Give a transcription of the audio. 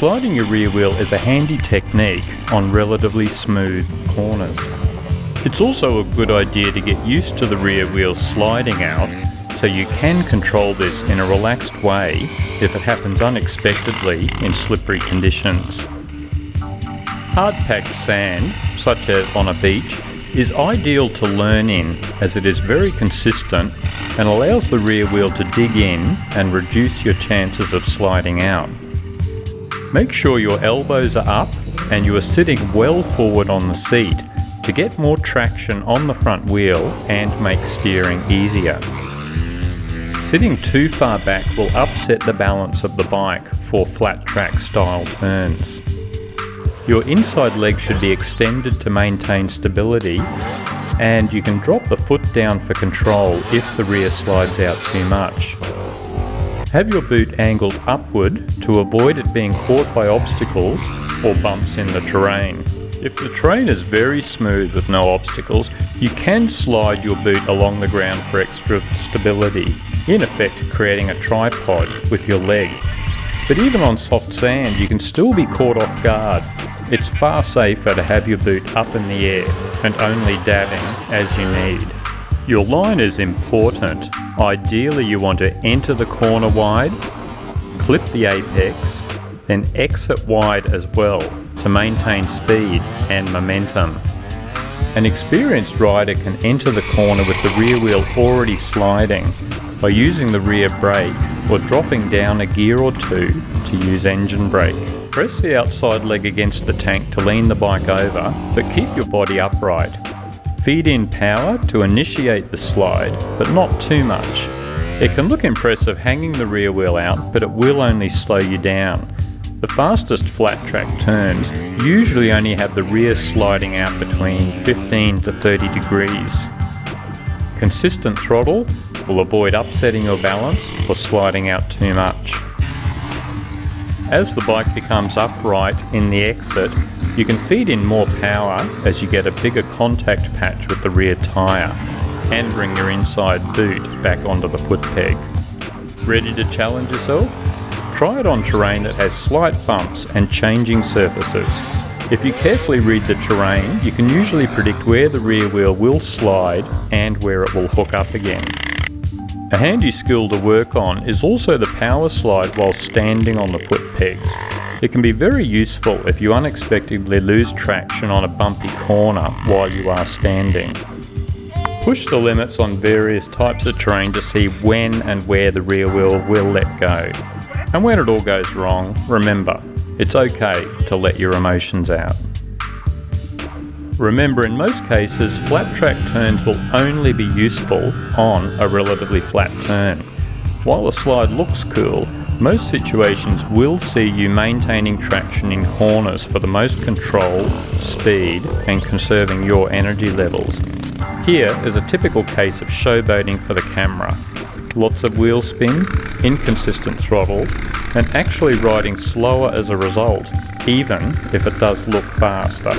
Sliding your rear wheel is a handy technique on relatively smooth corners. It's also a good idea to get used to the rear wheel sliding out so you can control this in a relaxed way if it happens unexpectedly in slippery conditions. Hard-packed sand, such as on a beach, is ideal to learn in as it is very consistent and allows the rear wheel to dig in and reduce your chances of sliding out. Make sure your elbows are up and you are sitting well forward on the seat to get more traction on the front wheel and make steering easier. Sitting too far back will upset the balance of the bike for flat track style turns. Your inside leg should be extended to maintain stability, and you can drop the foot down for control if the rear slides out too much. Have your boot angled upward to avoid it being caught by obstacles or bumps in the terrain. If the terrain is very smooth with no obstacles, you can slide your boot along the ground for extra stability, in effect creating a tripod with your leg. But even on soft sand, you can still be caught off guard. It's far safer to have your boot up in the air and only dabbing as you need. Your line is important. Ideally, you want to enter the corner wide, clip the apex, then exit wide as well to maintain speed and momentum. An experienced rider can enter the corner with the rear wheel already sliding by using the rear brake or dropping down a gear or two to use engine brake. Press the outside leg against the tank to lean the bike over, but keep your body upright. Feed in power to initiate the slide, but not too much. It can look impressive hanging the rear wheel out, but it will only slow you down. The fastest flat track turns usually only have the rear sliding out between 15 to 30 degrees. Consistent throttle will avoid upsetting your balance or sliding out too much. As the bike becomes upright in the exit, you can feed in more power as you get a bigger contact patch with the rear tyre and bring your inside boot back onto the foot peg. Ready to challenge yourself? Try it on terrain that has slight bumps and changing surfaces. If you carefully read the terrain, you can usually predict where the rear wheel will slide and where it will hook up again. A handy skill to work on is also the power slide while standing on the foot pegs. It can be very useful if you unexpectedly lose traction on a bumpy corner while you are standing. Push the limits on various types of terrain to see when and where the rear wheel will let go. And when it all goes wrong, remember, it's okay to let your emotions out. Remember, in most cases, flat track turns will only be useful on a relatively flat turn. While the slide looks cool, most situations will see you maintaining traction in corners for the most control, speed, and conserving your energy levels. Here is a typical case of showboating for the camera. Lots of wheel spin, inconsistent throttle, and actually riding slower as a result, even if it does look faster.